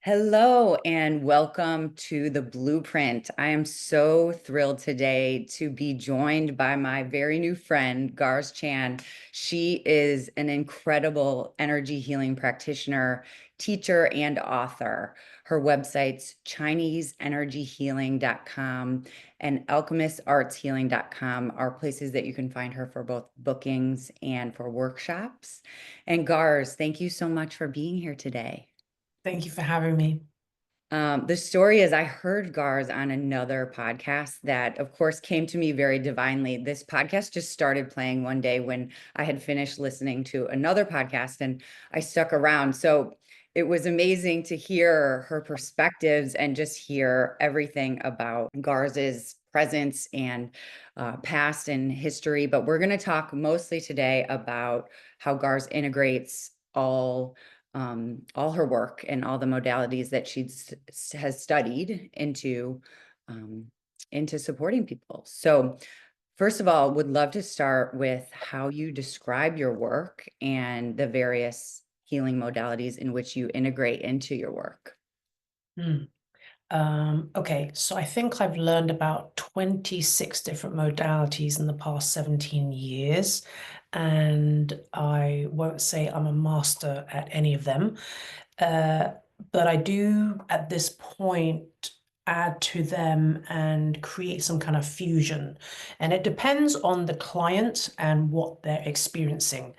Hello and welcome to the Blueprint. I am so thrilled today to be joined by my very new friend, Garz Chan. She is an incredible energy healing practitioner, teacher, and author. Her websites, ChineseEnergyHealing.com and AlchemistArtsHealing.com, are places that you can find her for both bookings and for workshops. And Garz, thank you so much for being here today. Thank you for having me. The story is I heard Garz on another podcast that, of course, came to me very divinely. This podcast just started playing one day when I had finished listening to another podcast and I stuck around. So it was amazing to hear her perspectives and just hear everything about Garz's presence and past and history. But we're going to talk mostly today about how Garz integrates all her work and all the modalities that has studied um, into supporting people. So, first of all, would love to start with how you describe your work and the various healing modalities in which you integrate into your work. Hmm. Okay, so I think I've learned about 26 different modalities in the past 17 years, and I won't say I'm a master at any of them, uh, but I do at this point add to them and create some kind of fusion. And it depends on the client and what they're experiencing.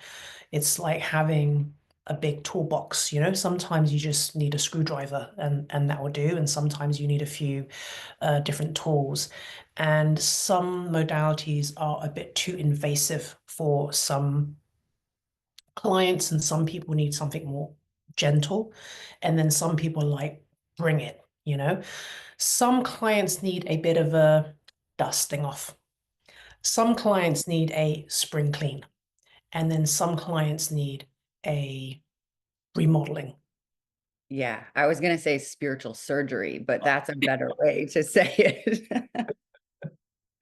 It's like having a big toolbox, sometimes you just need a screwdriver and that will do, and sometimes you need a few different tools. And some modalities are a bit too invasive for some clients, and some people need something more gentle. And then some people like, bring it. Some clients need a bit of a dusting off. Some clients need a spring clean. And then some clients need a remodeling. Yeah, I was going to say spiritual surgery, but that's a better way to say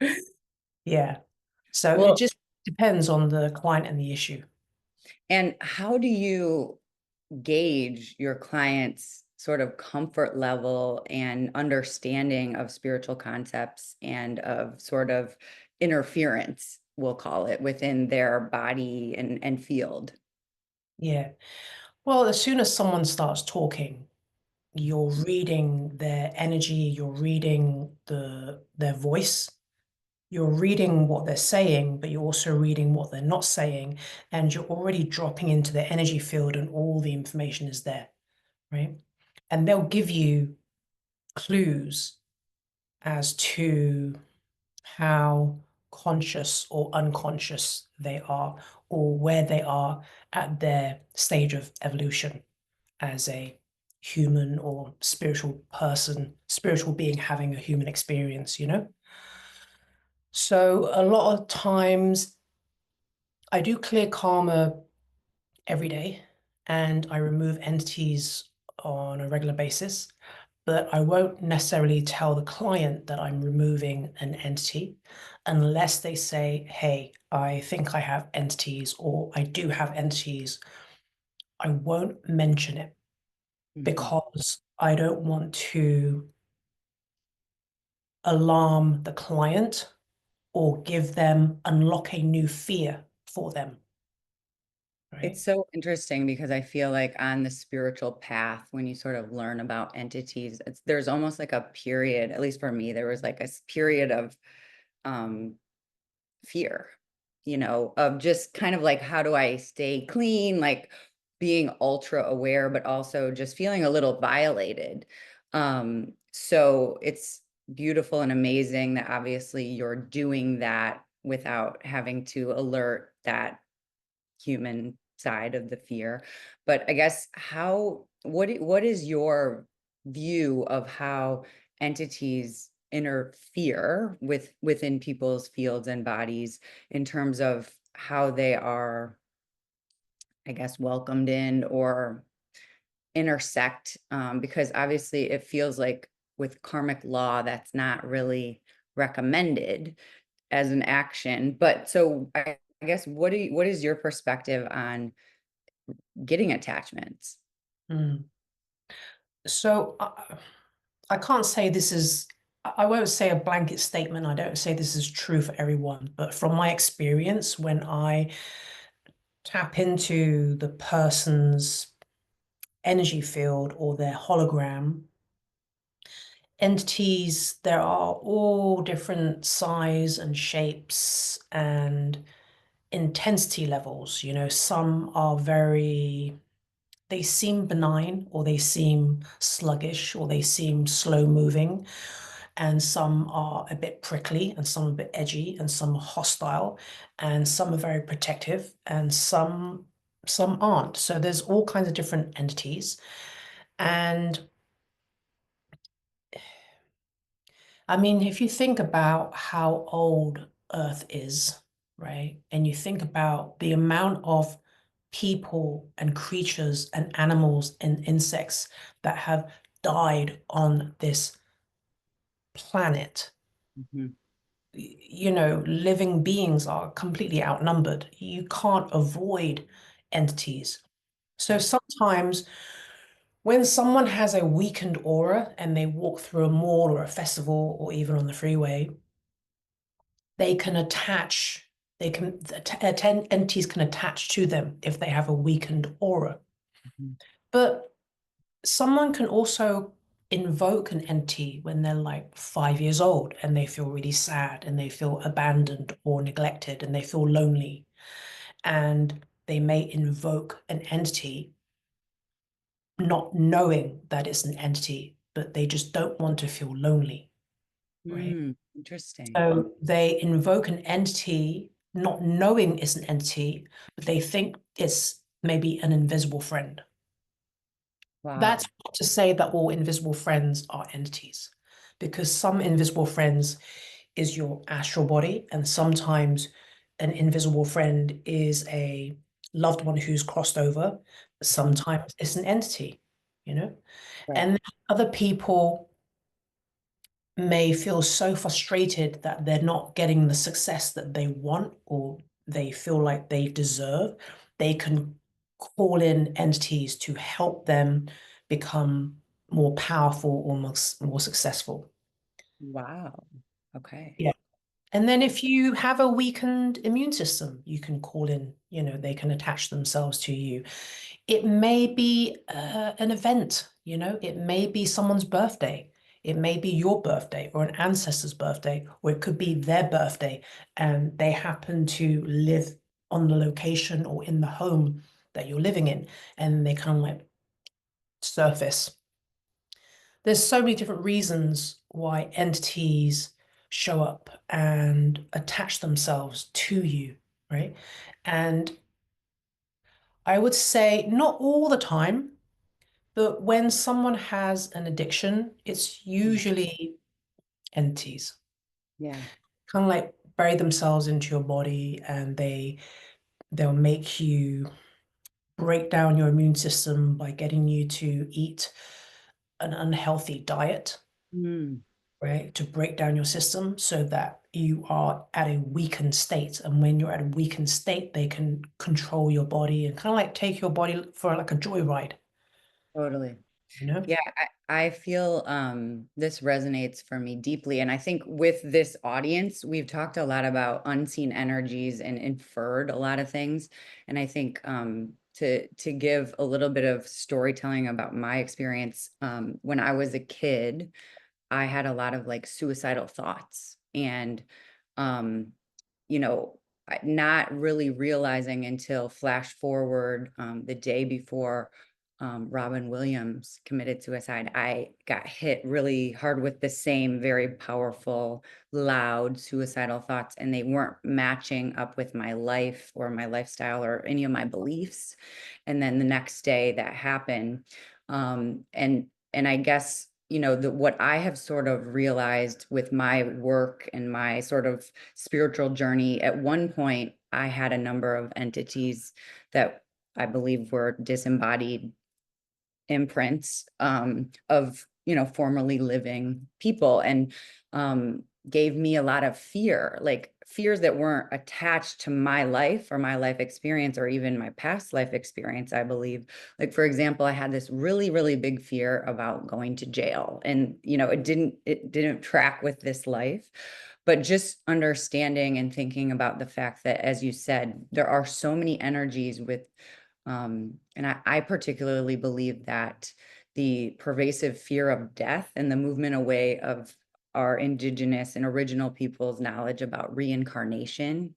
it. Yeah. So it Well, just depends on the client and the issue. and how do you gauge your client's sort of comfort level and understanding of spiritual concepts and of sort of interference, we'll call it, within their body and field? Yeah. Well, as soon as someone starts talking, you're reading their energy, you're reading their voice, you're reading what they're saying, but you're also reading what they're not saying, and you're already dropping into their energy field and all the information is there, right? And they'll give you clues as to how conscious or unconscious they are, or where they are at their stage of evolution as a human or spiritual person, spiritual being having a human experience. So a lot of times I do clear karma every day and I remove entities on a regular basis, but I won't necessarily tell the client that I'm removing an entity unless they say, hey, I think I have entities or I do have entities. I won't mention it Mhm. because I don't want to alarm the client or unlock a new fear for them, right? It's so interesting because I feel like on the spiritual path, when you sort of learn about entities, there's almost like a period, at least for me, there was like a period of um, fear, of just kind of like, how do I stay clean? Like being ultra aware, but also just feeling a little violated. So it's beautiful and amazing that obviously you're doing that without having to alert that human side of the fear. But I guess what is your view of how entities interfere within people's fields and bodies in terms of how they are, I guess, welcomed in or intersect? Because obviously it feels like with karmic law, that's not really recommended as an action. But so I guess what is your perspective on getting attachments? Mm. So I can't say this is, I won't say a blanket statement. I don't say this is true for everyone, but from my experience, when I tap into the person's energy field or their hologram, entities, there are all different size and shapes and intensity levels. You know, some are very, they seem benign, or they seem sluggish, or they seem slow moving. And some are a bit prickly, and some a bit edgy, and some are hostile, and some are very protective, and some aren't. So there's all kinds of different entities. And I mean, if you think about how old Earth is, right? And you think about the amount of people and creatures and animals and insects that have died on this planet, Mhm. you know, living beings are completely outnumbered. You can't avoid entities. So Right. sometimes when someone has a weakened aura and they walk through a mall or a festival or even on the freeway, they can attach, they can, entities can attach to them if they have a weakened aura. Mhm. But someone can also invoke an entity when they're like 5 years old and they feel really sad and they feel abandoned or neglected and they feel lonely. And they may invoke an entity not knowing that it's an entity, but they just don't want to feel lonely, right? Interesting. So they invoke an entity not knowing it's an entity, but they think it's maybe an invisible friend. That's Wow. not to say that all invisible friends are entities, because some invisible friends is your astral body, and sometimes an invisible friend is a loved one who's crossed over. Mhm. Sometimes it's an entity, you know? Right. And other people may feel so frustrated that they're not getting the success that they want or they feel like they deserve. They can call in entities to help them become more powerful or more successful. Wow. Okay. Yeah. And then if you have a weakened immune system, you can call in, you know, they can attach themselves to you. It may be an event, you know, it may be someone's birthday. It may be your birthday or an ancestor's birthday, or it could be their birthday, and they happen to live on the location or in the home that you're living in, and they kind of like surface. There's so many different reasons why entities show up and attach themselves to you, right? And I would say not all the time, but when someone has an addiction, it's Mm. usually entities. Yeah. Kind of like bury themselves into your body, and they'll make you break down your immune system by getting you to eat an unhealthy diet, Mm. right? To break down your system so that you are at a weakened state. And when you're at a weakened state, they can control your body and kind of like take your body for like a joyride, Totally. you know? Yeah, I feel this resonates for me deeply. And I think with this audience, we've talked a lot about unseen energies and inferred a lot of things. And I think to give a little bit of storytelling about my experience, when I was a kid, I had a lot of like suicidal thoughts. And um, you know, not really realizing until flash forward the day before Robin Williams committed suicide, I got hit really hard with the same very powerful, loud suicidal thoughts, and they weren't matching up with my life or my lifestyle or any of my beliefs. And then the next day that happened, and I guess what I have sort of realized with my work and my sort of spiritual journey, at one point I had a number of entities that I believe were disembodied imprints of formerly living people. And gave me a lot of fear, like fears that weren't attached to my life or my life experience or even my past life experience, I believe. Like, for example, I had this really, really big fear about going to jail. And, it didn't track with this life. But just understanding and thinking about the fact that, as you said, there are so many energies with, and I particularly believe that the pervasive fear of death and the movement away of our indigenous and original people's knowledge about reincarnation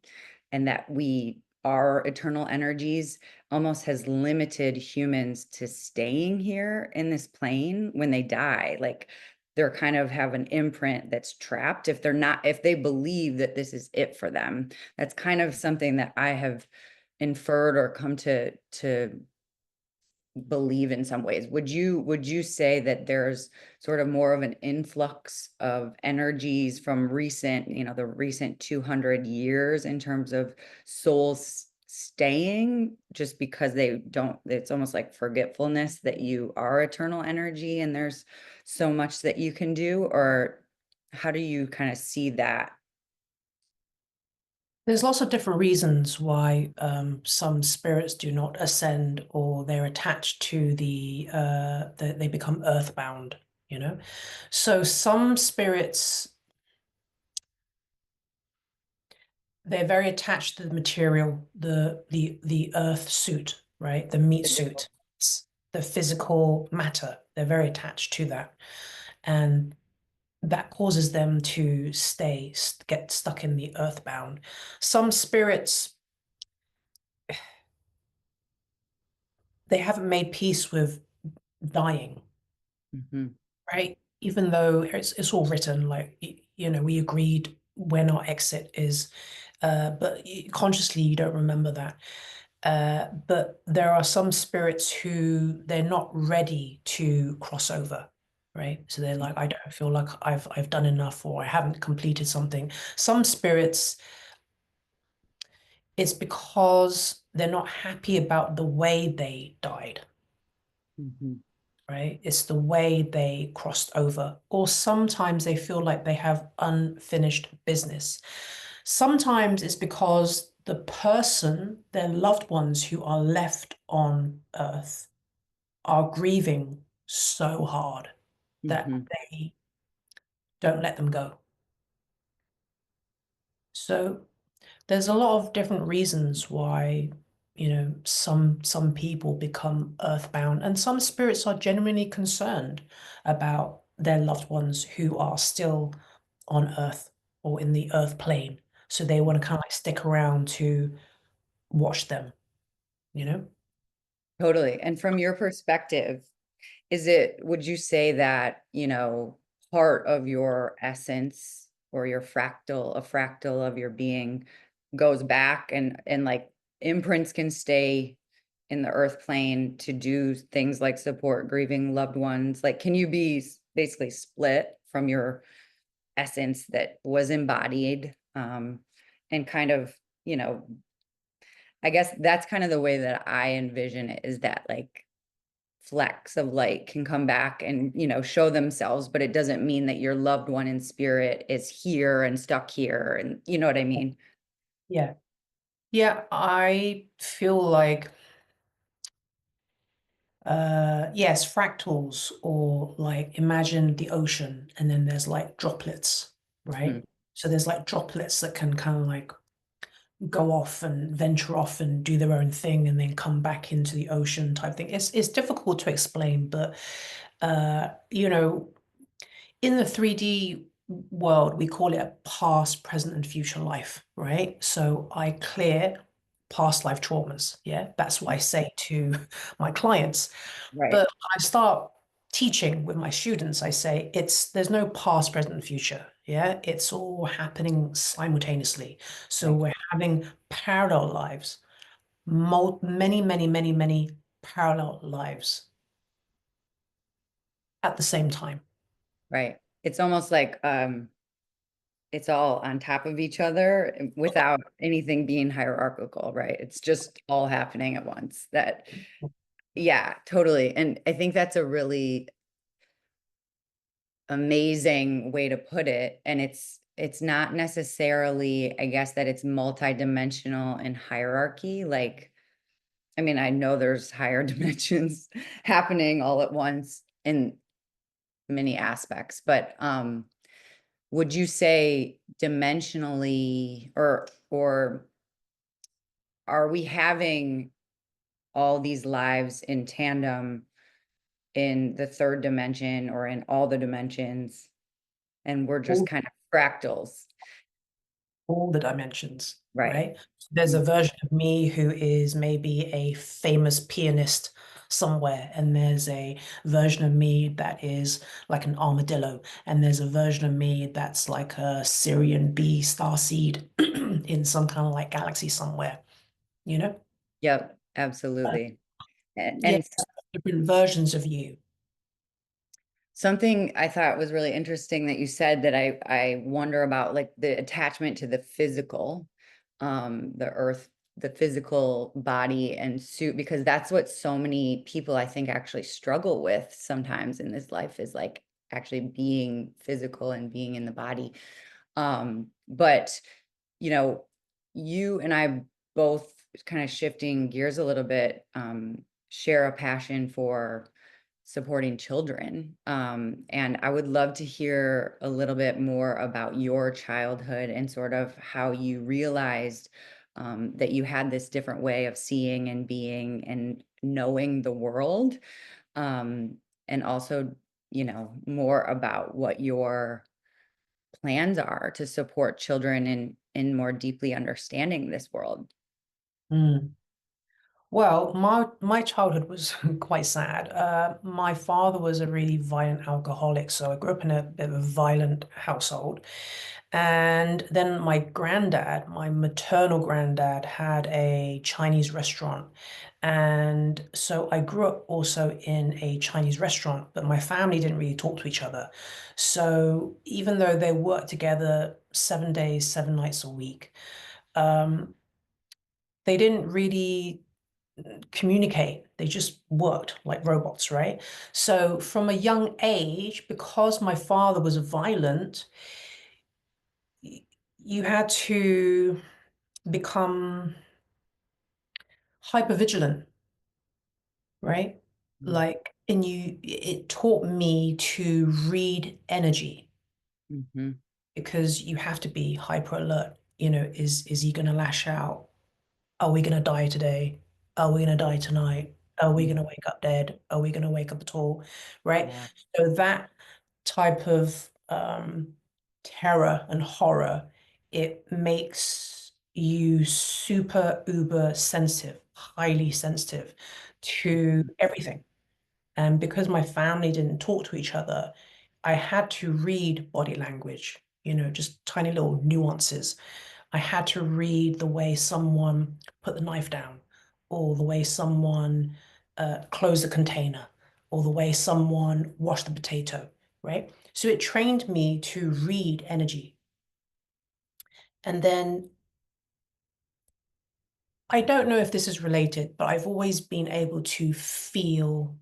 and that we are eternal energies almost has limited humans to staying here in this plane when they die. Like they're kind of have an imprint that's trapped if they believe that this is it for them. That's kind of something that I have inferred or come to believe in some ways. Would you say that there's sort of more of an influx of energies from the recent 200 years in terms of souls staying just because it's almost like forgetfulness that you are eternal energy and there's so much that you can do? Or how do you kind of see that? There's lots of different reasons why some spirits do not ascend or they're attached to they become earthbound, you know. So some spirits, they're very attached to the material, the earth suit, right? The meat suit, the physical matter. They're very attached to that. And that causes them to get stuck in the earthbound. Some spirits, they haven't made peace with dying, Mhm. right? Even though it's all written, like, we agreed when our exit is, but consciously you don't remember that. But there are some spirits who they're not ready to cross over, right? So they're like, I don't feel like I've done enough or I haven't completed something. Some spirits, it's because they're not happy about the way they died, Mhm. right? It's the way they crossed over. Or sometimes they feel like they have unfinished business. Sometimes it's because the person, their loved ones who are left on Earth, are grieving so hard that Mhm. they don't let them go. So there's a lot of different reasons why, some people become earthbound, and some spirits are genuinely concerned about their loved ones who are still on Earth or in the Earth plane. So they want to kind of like stick around to watch them, you know? Totally. And from your perspective, would you say that, part of your essence or a fractal of your being goes back and like imprints can stay in the earth plane to do things like support grieving loved ones? Like, can you be basically split from your essence that was embodied, and kind of, you know, I guess that's kind of the way that I envision it, is that like flecks of light can come back and show themselves, but it doesn't mean that your loved one in spirit is here and stuck here, and you know what I mean? Yeah. Yeah, I feel like yes, fractals, or like imagine the ocean and then there's like droplets, Hmm. right? So there's like droplets that can kind of like go off and venture off and do their own thing and then come back into the ocean type thing. It's difficult to explain, but you know, in the 3D world, we call it a past, present, and future life, right? So I clear past life traumas. Yeah, that's what I say to my clients. Right. But when I start teaching with my students, I say there's no past, present, and future. Yeah, it's all happening simultaneously. So Right. we're having parallel lives, many, many, many, many parallel lives at the same time. Right. It's almost like it's all on top of each other without anything being hierarchical, right? It's just all happening at once. Yeah, totally. And I think that's a really amazing way to put it. And it's not necessarily, I guess, that it's multidimensional in hierarchy. Like, I mean, I know there's higher dimensions happening all at once in many aspects, but would you say dimensionally, or are we having all these lives in tandem in the third dimension or in all the dimensions, and we're just all, kind of fractals? all the dimensions, Right. right? There's a Mm. version of me who is maybe a famous pianist somewhere, and there's a version of me that is like an armadillo, and there's a version of me that's like a Syrian bee starseed in some kind of like galaxy somewhere, you know? Yep, Uh, absolutely. yeah, And different versions of you. something I thought was really interesting that you said, that I wonder about, like the attachment to the physical, the earth, the physical body and suit, because that's what so many people I think actually struggle with sometimes in this life, is like actually being physical and being in the body. But you know, you and I both, kind of shifting gears a little bit, share a passion for supporting children. And I would love to hear a little bit more about your childhood and sort of how you realized that you had this different way of seeing and being and knowing the world. Um, and also, more about what your plans are to support children in more deeply understanding this world. Mm. Well, my childhood was quite sad. My father was a really violent alcoholic, so I grew up in a bit of a violent household. And then my granddad, my maternal granddad, had a Chinese restaurant. And so I grew up also in a Chinese restaurant, but my family didn't really talk to each other. So even though they worked together 7 days, 7 nights a week, um, they didn't really communicate. They just worked like robots, right? So from a young age, because my father was violent, you had to become hyper vigilant, right? Like, and it taught me to read energy Mm-hmm. because you have to be hyper alert. Is he going to lash out? Are we going to die today? Are we going to die tonight? Are we going to wake up dead? Are we going to wake up at all? Right? Yeah. So that type of terror and horror, it makes you super uber sensitive, highly sensitive to everything. And because my family didn't talk to each other, I had to read body language, just tiny little nuances. I had to read the way someone put the knife down, or the way someone closed the container, or the way someone washed the potato, right? So it trained me to read energy. And then I don't know if this is related, but I've always been able to feel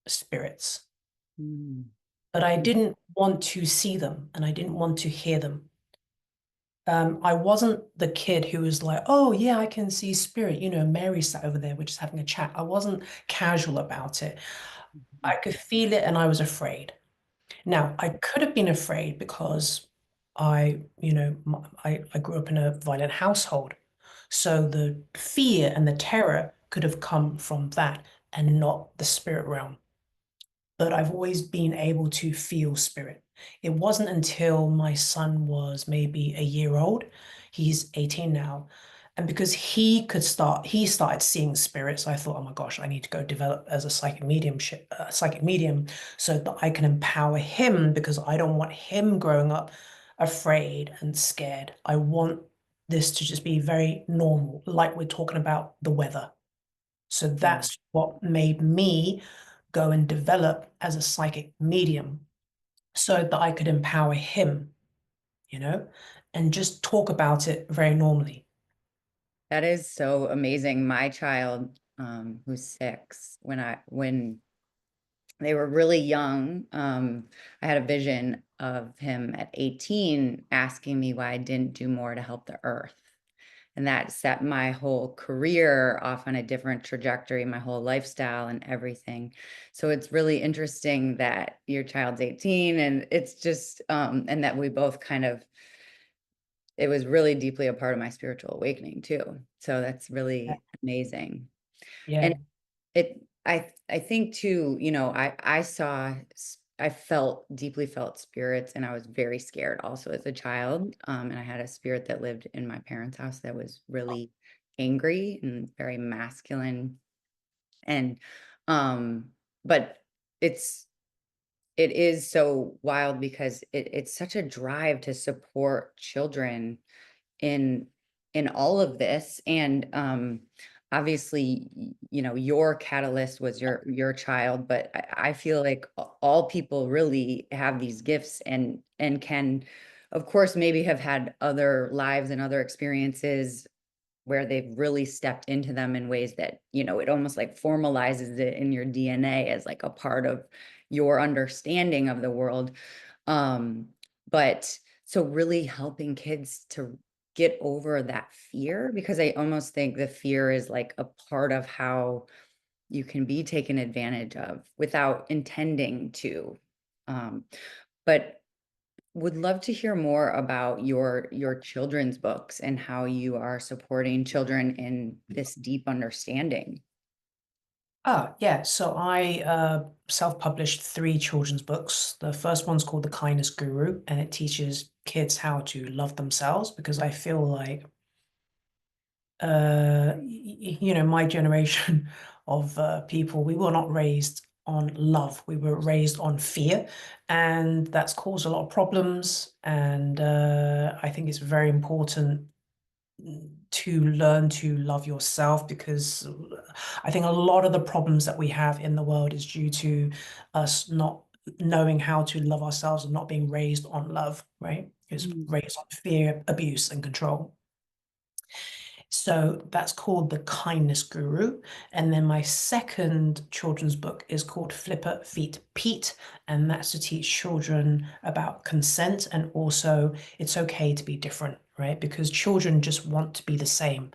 spirits, Mm-hmm. but I didn't want to see them and I didn't want to hear them. I wasn't the kid who was like, oh yeah, I can see spirit. Mary sat over there, we're just having a chat. I wasn't casual about it. I could feel it and I was afraid. Now, I could have been afraid because I grew up in a violent household. So the fear and the terror could have come from that and not the spirit realm, but I've always been able to feel spirit. It wasn't until my son was maybe a year old, he's 18 now, and because he started seeing spirits, I thought, oh my gosh, I need to go develop as a psychic medium, so that I can empower him because I don't want him growing up afraid and scared. I want this to just be very normal, like we're talking about the weather. So Yeah. that's what made me go and develop as a psychic medium so that I could empower him, you know, and just talk about it very normally. That is so amazing. My child, who's 6, when they were really young, I had a vision of him at 18 asking me why I didn't do more to help the earth. And that set my whole career off on a different trajectory, my whole lifestyle and everything. So it's really interesting that your child's 18, and it's just, and that we both kind of, it was really deeply a part of my spiritual awakening too. So that's Yeah. really amazing. And Yeah. I think too, I deeply felt spirits, and I was very scared also as a child. And I had a spirit that lived in my parents' house that was really angry and very masculine. And um, but it's it is so wild because it's such a drive to support children in all of this. And obviously, your catalyst was your child, but I feel like all people really have these gifts, and can, of course, maybe have had other lives and other experiences where they've really stepped into them in ways that, it almost like formalizes it in your DNA as like a part of your understanding of the world. Um, but so really helping kids to get over that fear, because I almost think the fear is like a part of how you can be taken advantage of without intending to. Um, but would love to hear more about your children's books and how you are supporting children in this deep understanding. Yeah. So I self-published three children's books. The first one's called The Kindness Guru, and it teaches kids how to love themselves because I feel like my generation of people, we were not raised on love. We were raised on fear, and that's caused a lot of problems. And I think it's very important to learn to love yourself because I think a lot of the problems that we have in the world is due to us not knowing how to love ourselves and not being raised on love, right? It's Mm. raised on fear, abuse, and control. So that's called The Kindness Guru. And then my second children's book is called Flipper Feet Pete. And that's to teach children about consent and also it's okay to be different, right? Because children just want to be the same.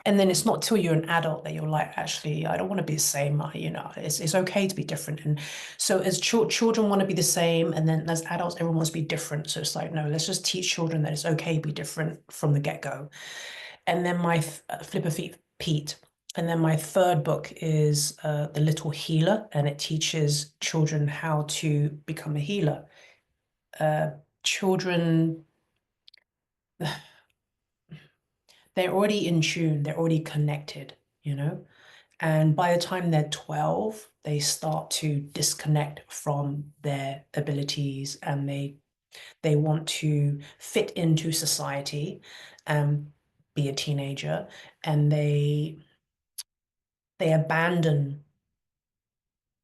And then it's not till you're an adult that you're like, actually, I don't want to be the same. It's okay to be different. And so as children want to be the same, and then as adults, everyone wants to be different. So it's like, no, let's just teach children that it's okay to be different from the get-go. And then my Flipper Feet Pete. And then my third book is The Little Healer, and it teaches children how to become a healer. Uh, Children, they're already in tune, they're already connected, you know? And by the time they're 12, they start to disconnect from their abilities and they want to fit into society and be a teenager, and they abandon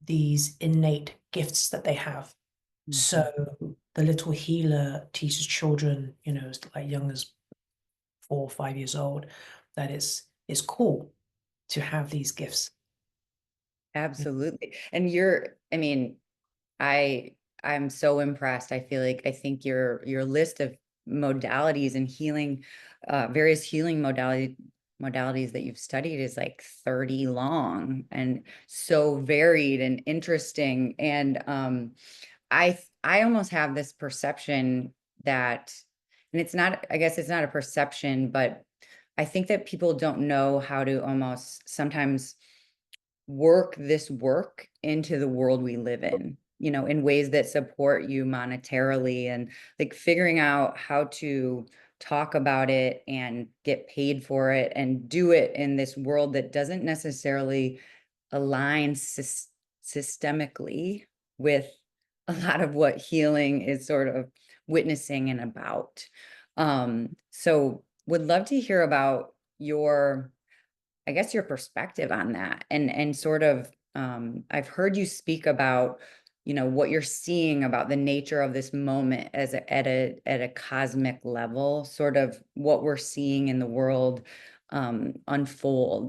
these innate gifts that they have. Mhm. So the little healer teaches children, as like young as 4 or 5 years old, that it's cool to have these gifts. Absolutely. And I mean, I I'm so impressed. I think your list of modalities and healing, various healing modalities that you've studied is like 30 long and so varied and interesting. And I almost have this perception that, and it's not, I guess it's not a perception, but I think that people don't know how to almost sometimes work this work into the world we live in, in ways that support you monetarily, and like figuring out how to talk about it and get paid for it and do it in this world that doesn't necessarily align systemically with a lot of what healing is sort of witnessing and about. So would love to hear about your, I guess, your perspective on that, and sort of, I've heard you speak about, what you're seeing about the nature of this moment as at a cosmic level, sort of what we're seeing in the world, unfolding.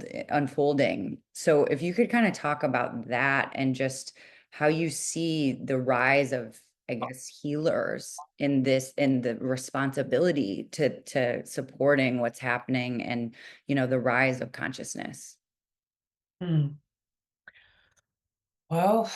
So if you could kind of talk about that and just how you see the rise of I guess, healers in this, in the responsibility to supporting what's happening and, the rise of consciousness. Hmm. Well,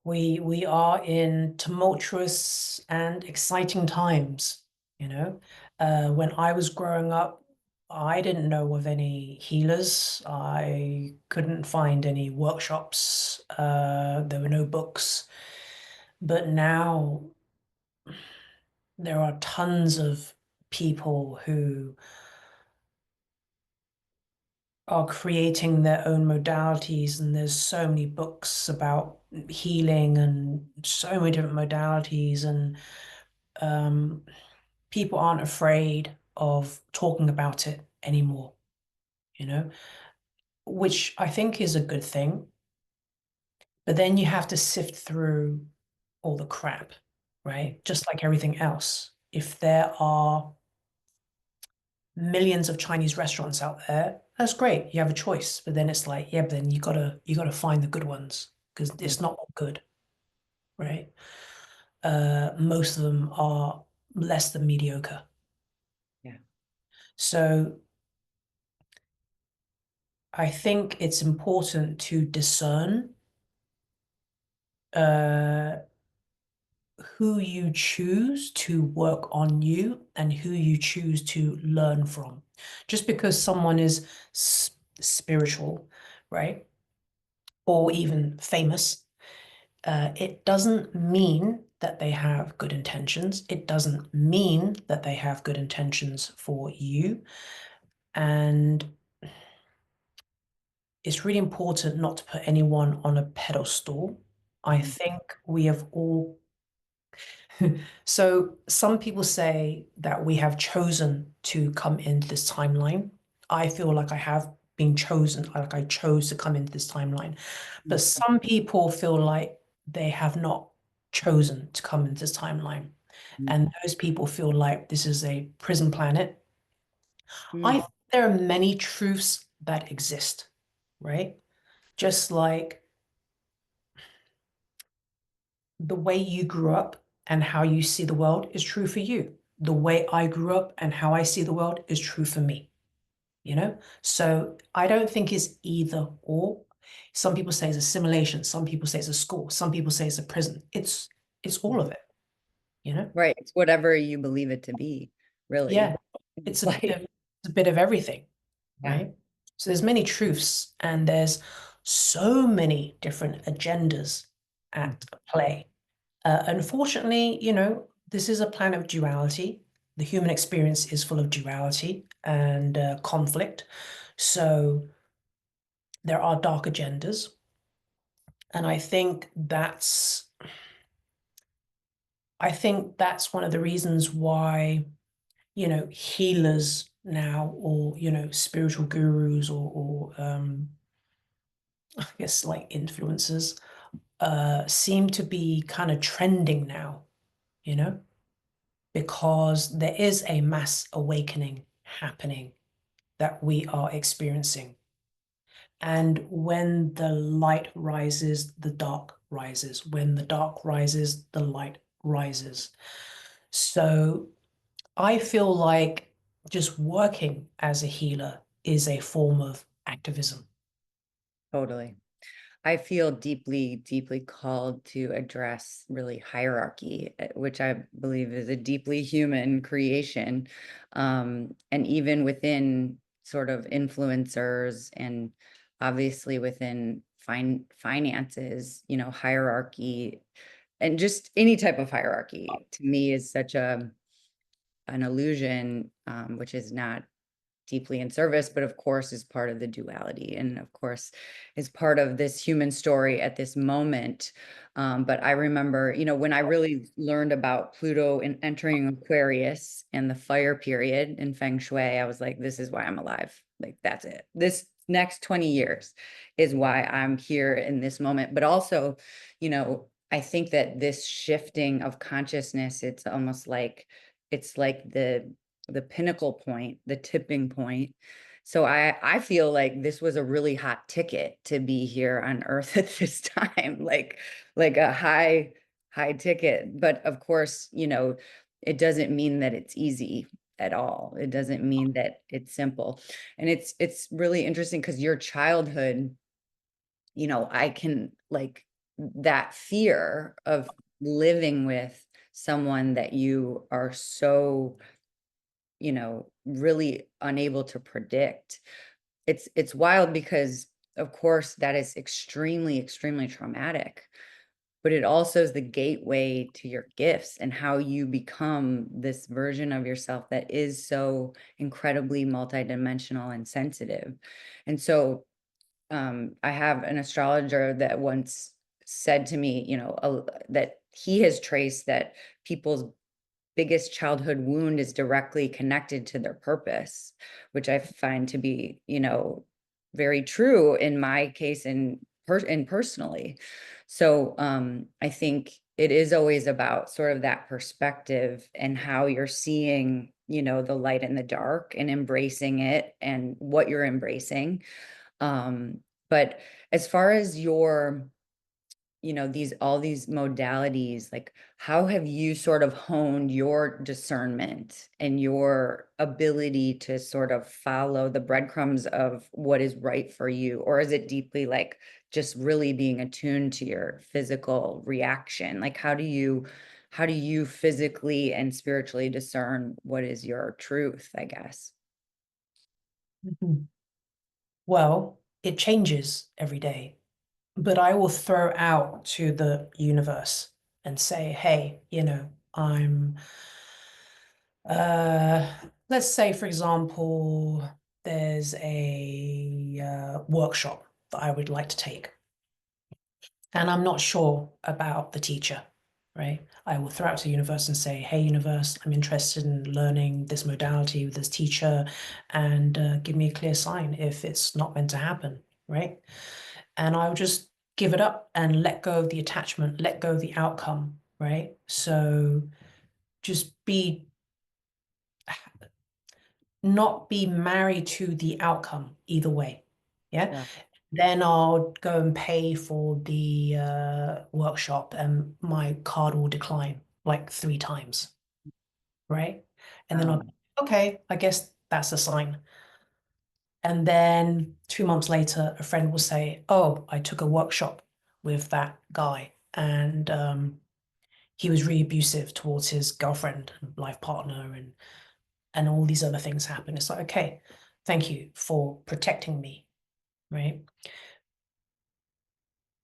we are in tumultuous and exciting times, you know. When I was growing up, I didn't know of any healers. I couldn't find any workshops. There were no books. But now there are tons of people who are creating their own modalities, and there's so many books about healing and so many different modalities, and um, people aren't afraid of talking about it anymore, you know, which I think is a good thing. But then you have to sift through all the crap, right? Just like everything else. If there are millions of Chinese restaurants out there, that's great. You have a choice. But then it's like, yeah, but then you gotta find the good ones because Mm. it's not all good, right? Most of them are less than mediocre. Yeah, So I think it's important to discern uh, who you choose to work on you and who you choose to learn from. Just because someone is spiritual, right? Or even famous, it doesn't mean that they have good intentions. It doesn't mean that they have good intentions for you. And it's really important not to put anyone on a pedestal. I mhm, think we have all. So some people say that we have chosen to come into this timeline. I feel like I have been chosen, like I chose to come into this timeline. But mhm, some people feel like they have not chosen to come into this timeline. mhm, And those people feel like this is a prison planet. I mhm. think there are many truths that exist, right? Just like the way you grew up and how you see the world is true for you. The way I grew up and how I see the world is true for me, you know? So I don't think it's either or. Some people say it's assimilation, some people say it's a school, some people say it's a prison. It's all of it, you know? Right. It's whatever you believe it to be, really. Yeah, it's It's a bit of like, it's a bit of everything, yeah. right? So there's many truths and there's so many different agendas Mm. at play. Unfortunately, this is a planet of duality. The human experience is full of duality and conflict. So there are dark agendas. And I think that's one of the reasons why, healers now or, spiritual gurus or I guess like influencers seem to be kind of trending now, you know? Because there is a mass awakening happening that we are experiencing. And when the light rises, the dark rises. When the dark rises, the light rises. So I feel like just working as a healer is a form of activism. Totally. I feel deeply, deeply called to address really hierarchy, which I believe is a deeply human creation. And even within sort of influencers and obviously within finances, hierarchy and just any type of hierarchy to me is such an illusion, which is not deeply in service, but of course is part of the duality and of course is part of this human story at this moment. But I remember, when I really learned about Pluto and entering Aquarius and the fire period in Feng Shui, I was like, this is why I'm alive. Like, that's it. This next 20 years is why I'm here in this moment. But also, I think that this shifting of consciousness, it's like the pinnacle point, the tipping point. So I feel like this was a really hot ticket to be here on Earth at this time, like a high ticket. But of course, it doesn't mean that it's easy at all. It doesn't mean that it's simple. And it's really interesting because your childhood, I can like that fear of living with someone that you are so, really unable to predict. It's wild because of course that is extremely, extremely traumatic, but it also is the gateway to your gifts and how you become this version of yourself that is so incredibly multidimensional and sensitive. And so I have an astrologer that once said to me, that he has traced that people's biggest childhood wound is directly connected to their purpose, which I find to be, very true in my case and personally. So I think it is always about sort of that perspective and how you're seeing, the light and the dark and embracing it and what you're embracing. But as far as your, all these modalities, like how have you sort of honed your discernment and your ability to sort of follow the breadcrumbs of what is right for you? Or is it deeply like just really being attuned to your physical reaction? Like how do you physically and spiritually discern what is your truth, I guess? Mhm. Well, it changes every day, but I will throw out to the universe and say, hey, uh, let's say, for example, there's a workshop that I would like to take, and I'm not sure about the teacher, right? I will throw out to the universe and say, hey, universe, I'm interested in learning this modality with this teacher, and give me a clear sign if it's not meant to happen, right? And I'll just give it up and let go of the attachment, let go of the outcome, right? So just not be married to the outcome either way. Yeah. Yeah. Then I'll go and pay for the workshop and my card will decline like 3 times, right? And then I'll, Um, okay, I guess that's a sign. And then 2 months later, a friend will say, oh, I took a workshop with that guy and he was really abusive towards his girlfriend and life partner and all these other things happen. It's like, okay, thank you for protecting me, right?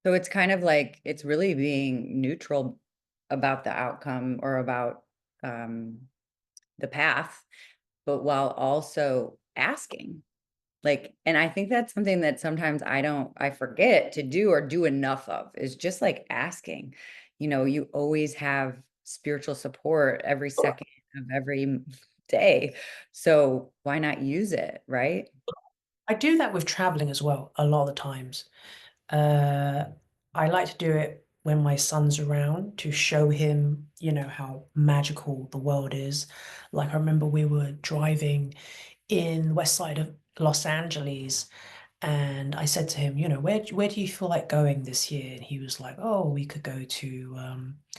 So it's kind of like it's really being neutral about the outcome or about um, the path, but while also asking. Like, and I think that's something that sometimes I forget to do or do enough of is just like asking. You always have spiritual support every second of every day. So why not use it, right? I do that with traveling as well, a lot of the times. Uh, I like to do it when my son's around to show him, how magical the world is. Like I remember we were driving in west side of Los Angeles, and I said to him, where do you feel like going this year? And he was like, oh, we could go to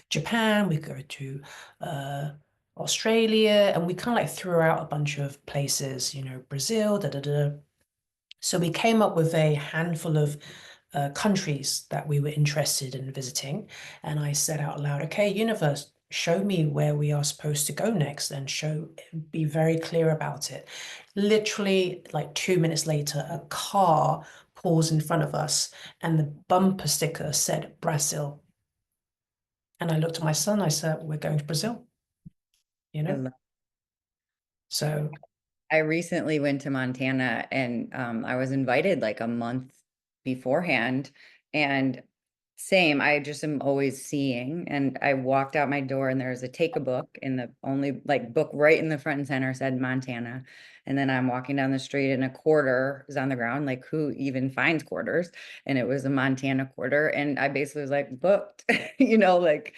Japan, we could go to uh, Australia, and we kind of like threw out a bunch of places, Brazil, da da da. So we came up with a handful of countries that we were interested in visiting. And I said out loud, okay, universe, show me where we are supposed to go next and be very clear about it. Literally, like 2 minutes later, a car pulls in front of us and the bumper sticker said Brazil. And I looked at my son, I said, we're going to Brazil, you I know? love So I recently went to Montana and I was invited like a month beforehand. And same, I just am always seeing. And I walked out my door and there's a take a book, and the only like book right in the front and center said Montana. And then I'm walking down the street and a quarter is on the ground. Like, who even finds quarters? And it was a Montana quarter. And I basically was like, booked, like,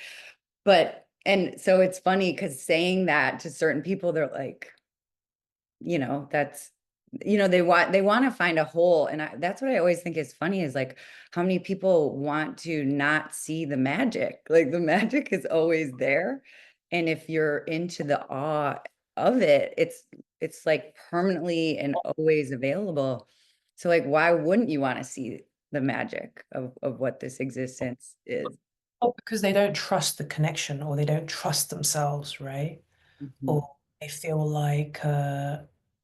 and so it's funny because saying that to certain people, they're like, that's they want to find a hole. And that's what I always think is funny is like how many people want to not see the magic. Like the magic is always there. And if you're into the awe of it, it's like permanently and always available. So like why wouldn't you want to see the magic of what this existence is? Well, because they don't trust the connection or they don't trust themselves, right? Mhm. Or they feel like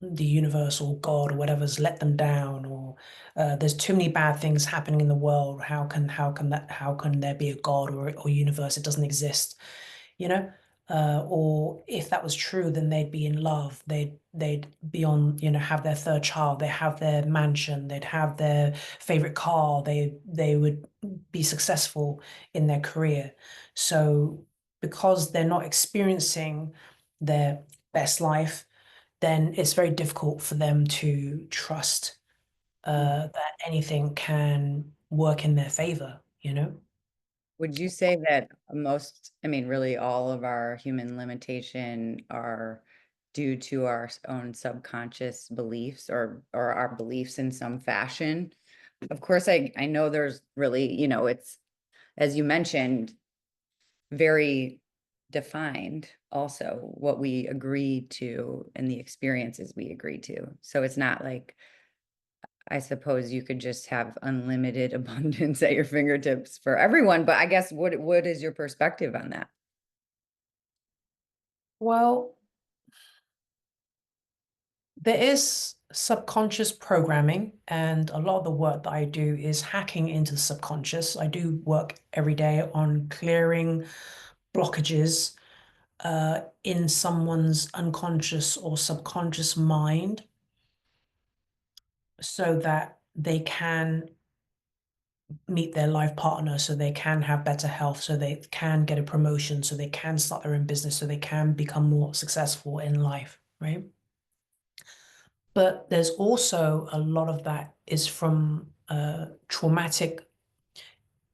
the universe or God or whatever's let them down, or there's too many bad things happening in the world. How can there be a God or universe? It doesn't exist, you know? Or if that was true, then they'd be in love. They'd be on, have their third child. They have their mansion. They'd have their favorite car. They would be successful in their career. So because they're not experiencing their best life, then it's very difficult for them to trust that anything can work in their favor, you know? Would you say that I mean, really all of our human limitation are due to our own subconscious beliefs or our beliefs in some fashion? Of course, I know there's really, it's, as you mentioned, very defined also what we agree to and the experiences we agree to. So it's not like I suppose you could just have unlimited abundance at your fingertips for everyone, but I guess what is your perspective on that? Well, there is subconscious programming, and a lot of the work that I do is hacking into the subconscious. I do work every day on clearing blockages in someone's unconscious or subconscious mind so that they can meet their life partner, so they can have better health, so they can get a promotion, so they can start their own business, so they can become more successful in life, right? But there's also a lot of that is from traumatic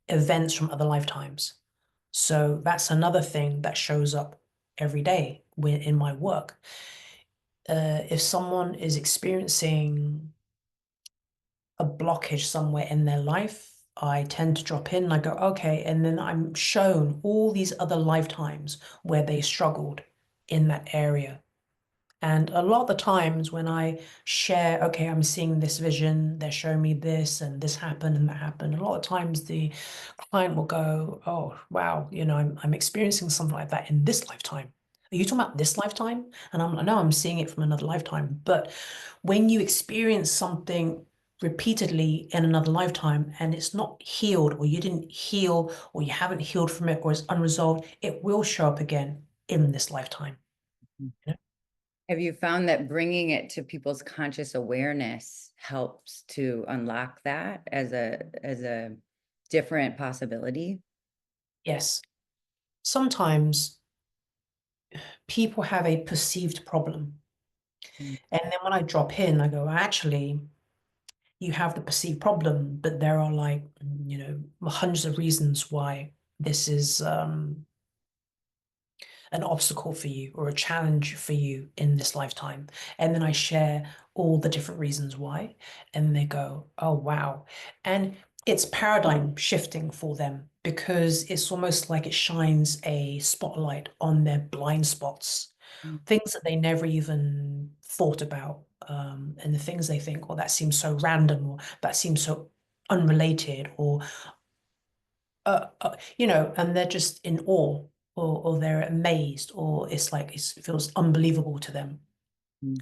events from other lifetimes. So that's another thing that shows up every day in my work. If someone is experiencing a blockage somewhere in their life, I tend to drop in and I go, okay, and then I'm shown all these other lifetimes where they struggled in that area. And a lot of the times when I share, okay, I'm seeing this vision, they're showing me this and this happened and that happened. A lot of times the client will go, oh, wow, I'm experiencing something like that in this lifetime. Are you talking about this lifetime? And I'm like, no, I'm seeing it from another lifetime. But when you experience something repeatedly in another lifetime and it's not healed, or you didn't heal, or you haven't healed from it, or it's unresolved, it will show up again in this lifetime. You know? Have you found that bringing it to people's conscious awareness helps to unlock that as a different possibility? Yes. Sometimes people have a perceived problem. Mm, And then when I drop in, I go, actually, you have the perceived problem, but there are like, hundreds of reasons why this is an obstacle for you or a challenge for you in this lifetime. And then I share all the different reasons why. And they go, oh, wow. And it's paradigm shifting for them because it's almost like it shines a spotlight on their blind spots, mm, things that they never even thought about. And the things they think, oh, that seems so random, or that seems so unrelated, or and they're just in awe, or they're amazed, or it feels unbelievable to them. mm.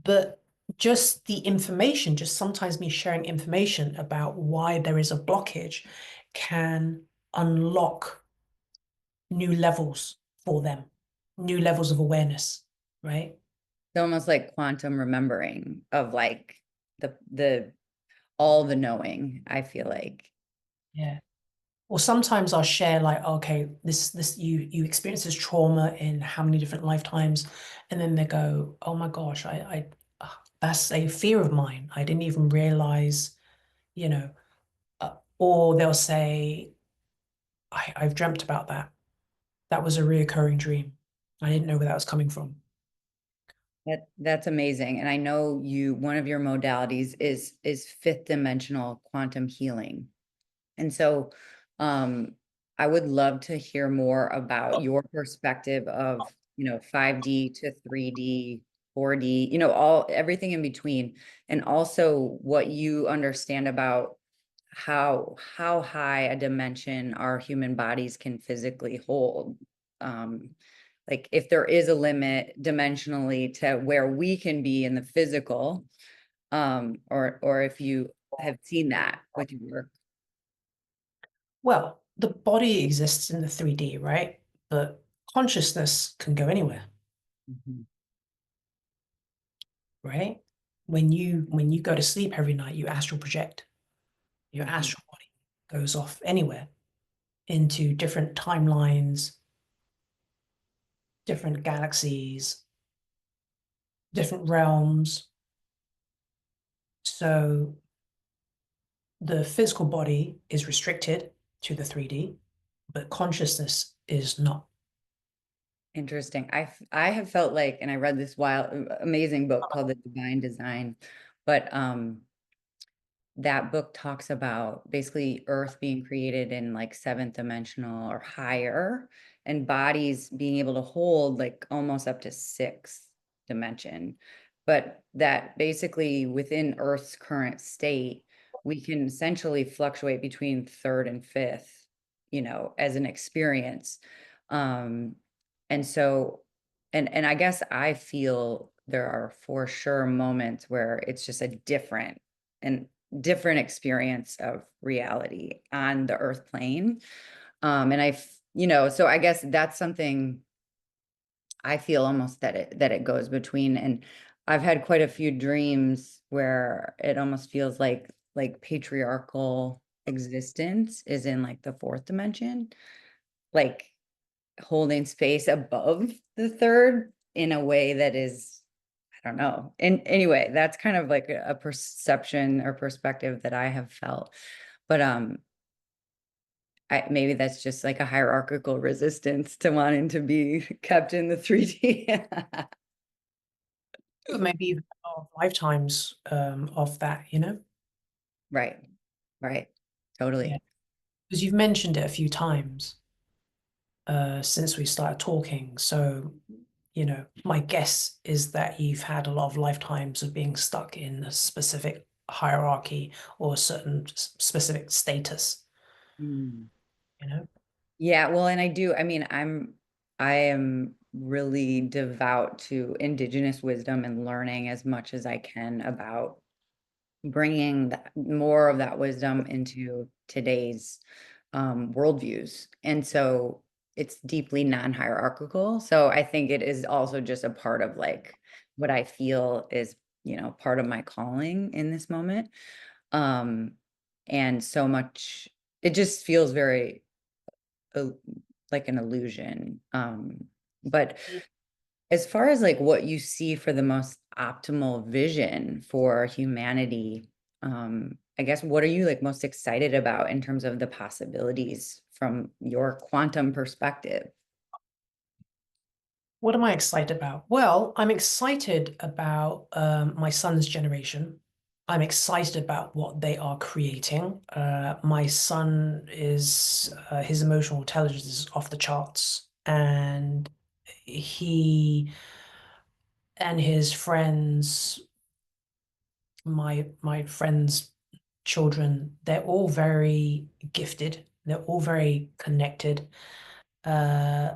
But just the information, just sometimes me sharing information about why there is a blockage can unlock new levels for them, new levels of awareness, right? It's almost like quantum remembering of like the all the knowing, I feel like. Yeah. Or sometimes I'll share like, okay, this you experience this trauma in how many different lifetimes, and then they go, oh my gosh, that's a fear of mine. I didn't even realize, you know, or they'll say, I've dreamt about that. That was a reoccurring dream. I didn't know where that was coming from. That's amazing. And I know one of your modalities is fifth dimensional quantum healing. And so I would love to hear more about your perspective of, 5D to 3D, 4D, everything in between, and also what you understand about how high a dimension our human bodies can physically hold. Um, like if there is a limit dimensionally to where we can be in the physical, or if you have seen that with your work. Well, the body exists in the 3D, right? But consciousness can go anywhere, Mhm. right? When you go to sleep every night, you astral project. Your Mhm. astral body goes off anywhere into different timelines, different galaxies, different realms. So the physical body is restricted to the 3D, but consciousness is not. Interesting. I have felt like, and I read this amazing book called The Divine Design, but that book talks about basically Earth being created in like seventh dimensional or higher, and bodies being able to hold like almost up to sixth dimension. But that basically within Earth's current state, we can essentially fluctuate between third and fifth, as an experience. Um, and so, and I guess I feel there are for sure moments where it's just a and different experience of reality on the earth plane. And so I guess that's something I feel almost that it goes between. And I've had quite a few dreams where it almost feels like patriarchal existence is in like the fourth dimension, like holding space above the third in a way that is, I don't know. And anyway, that's kind of like a perception or perspective that I have felt. But maybe that's just like a hierarchical resistance to wanting to be kept in the 3D. But maybe even lifetimes of that, you know? Right. Right. Yeah. Totally. Because you've mentioned it a few times since we started talking. So, my guess is that you've had a lot of lifetimes of being stuck in a specific hierarchy or a certain specific status, Mm. you know? Yeah, well, and I am really devout to indigenous wisdom and learning as much as I can about bringing more of that wisdom into today's worldviews. And so it's deeply non-hierarchical. So I think it is also just a part of like what I feel is, part of my calling in this moment. Um, and so much, it just feels very uh, like an illusion. But as far as like what you see for the most optimal vision for humanity, I guess what are you like most excited about in terms of the possibilities from your quantum perspective? What am I excited about? Well, I'm excited about my son's generation. I'm excited about what they are creating. My son his emotional intelligence is off the charts, and he and his friends, my friends' children, they're all very gifted. They're all very connected. Uh,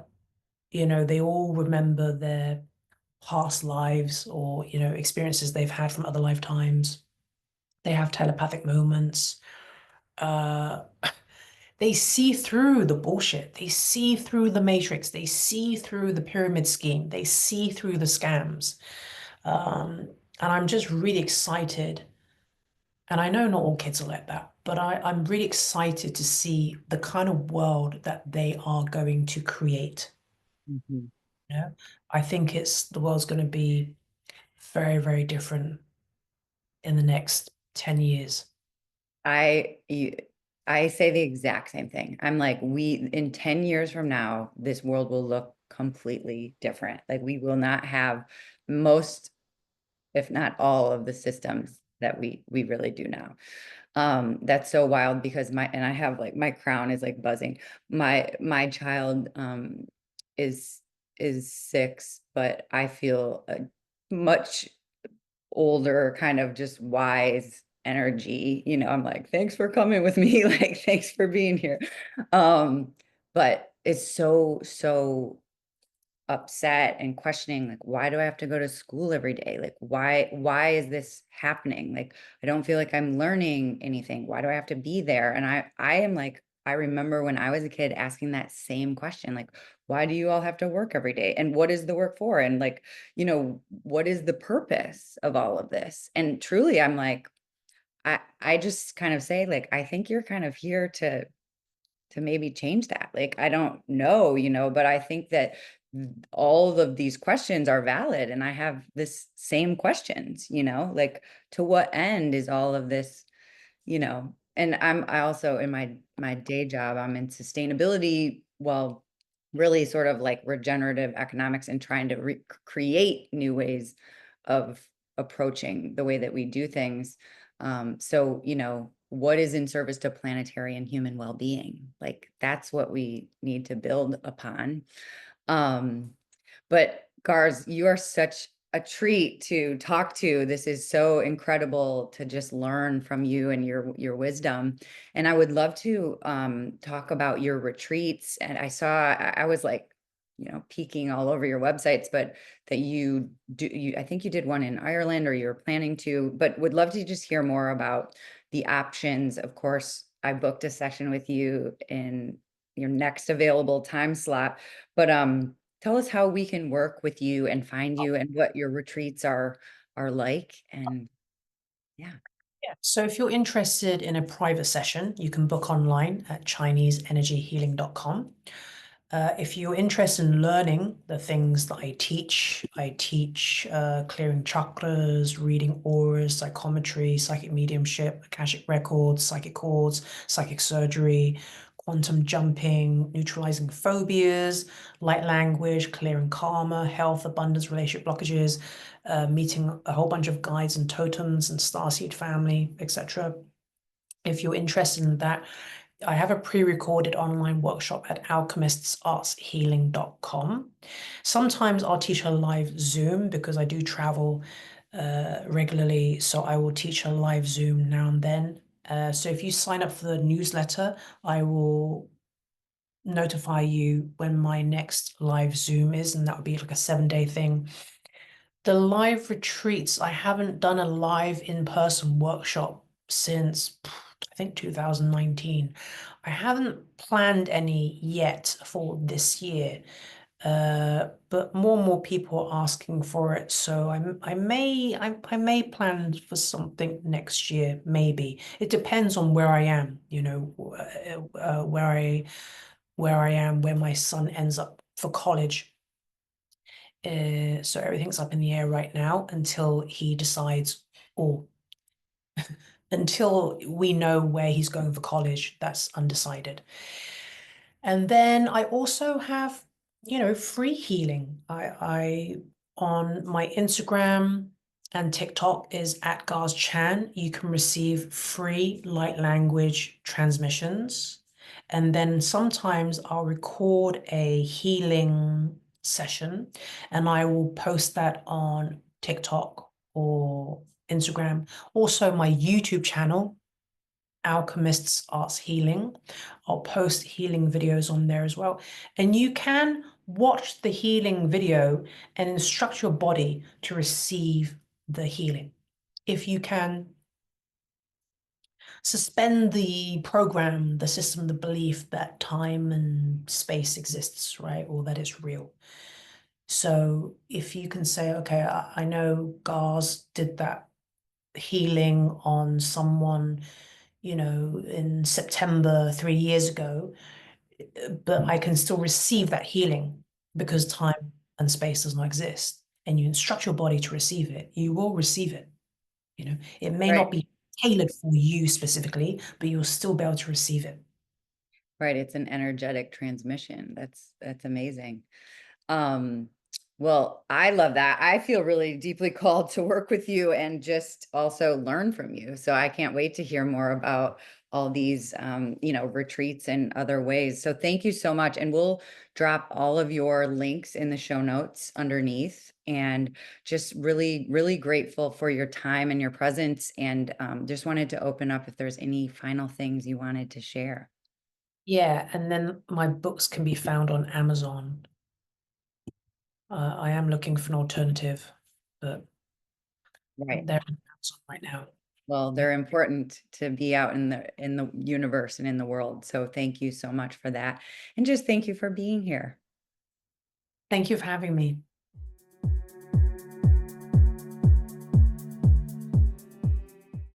they all remember their past lives or experiences they've had from other lifetimes. They have telepathic moments. uh they see through the bullshit, they see through the matrix, they see through the pyramid scheme, they see through the scams. And I'm just really excited, and I know not all kids are like that, but I'm really excited to see the kind of world that they are going to create. Mhm. I think the world's going to be very, very different in the next 10 years. I you, I say the exact same thing. I'm like, in 10 years from now, this world will look completely different. Like we will not have most, if not all of the systems that we really do now. That's so wild because I have like my crown is like buzzing. My child is is 6, but I feel a much older, kind of just wise energy. I'm like, thanks for coming with me. Like, thanks for being here. Um, but it's so upset and questioning, like, why do I have to go to school every day? Like, why is this happening? Like, I don't feel like I'm learning anything. Why do I have to be there? And I am like, I remember when I was a kid asking that same question, like, why do you all have to work every day? And what is the work for? And like, what is the purpose of all of this? And truly, I'm like, I just kind of say, like, I think you're kind of here to maybe change that. Like, I don't know, but I think that all of these questions are valid. And I have this same questions, like, to what end is all of this, and I also in my day job, I'm in sustainability, well, really sort of like regenerative economics and trying to create new ways of approaching the way that we do things. So, what is in service to planetary and human well-being? Like that's what we need to build upon. Um, but Garz, you are such a treat to talk to. This is so incredible to just learn from you and your wisdom. And I would love to talk about your retreats. And I was like, peeking all over your websites, but that I think you did one in Ireland or you're planning to, but would love to just hear more about the options. Of course, I booked a session with you in your next available time slot, but tell us how we can work with you and find you and what your retreats are like. And yeah. Yeah. So if you're interested in a private session, you can book online at ChineseEnergyHealing.com. If you're interested in learning the things that I teach clearing chakras, reading auras, psychometry, psychic mediumship, Akashic Records, psychic chords, psychic surgery, quantum jumping, neutralizing phobias, light language, clearing karma, health, abundance, relationship blockages, meeting a whole bunch of guides and totems and starseed family, etc. If you're interested in that, I have a pre-recorded online workshop at alchemistsartshealing.com. Sometimes I'll teach a live Zoom because I do travel regularly, so I will teach a live Zoom now and then. So if you sign up for the newsletter, I will notify you when my next live Zoom is, and that would be like a 7-day thing. The live retreats, I haven't done a live in-person workshop since I think 2019. I haven't planned any yet for this year, but more and more people are asking for it. So I may plan for something next year. Maybe it depends on where I am. Where I am, where my son ends up for college. So everything's up in the air right now until he decides, or until we know where he's going for college. That's undecided. And then I also have, free healing. I on my Instagram and TikTok is at Garz Chan. You can receive free light language transmissions. And then sometimes I'll record a healing session and I will post that on TikTok or Instagram. Also, my YouTube channel, Alchemists Arts Healing. I'll post healing videos on there as well. And you can watch the healing video and instruct your body to receive the healing. If you can suspend the program, the system, the belief that time and space exists, right? Or that it's real. So if you can say, okay, I know Garz did that healing on someone, in September 3 years ago, but I can still receive that healing because time and space does not exist. And you instruct your body to receive it, you will receive it. It may Right. not be tailored for you specifically, but you'll still be able to receive it. Right. It's an energetic transmission. That's amazing. Um, well, I love that. I feel really deeply called to work with you and just also learn from you. So I can't wait to hear more about all these, retreats and other ways. So thank you so much. And we'll drop all of your links in the show notes underneath. And just really, really grateful for your time and your presence. And just wanted to open up if there's any final things you wanted to share. Yeah, and then my books can be found on Amazon. I am looking for an alternative, but Right. they're on Amazon right now. Well, Yeah. they're important to be out in the universe and in the world. So thank you so much for that. And just thank you for being here. Thank you for having me.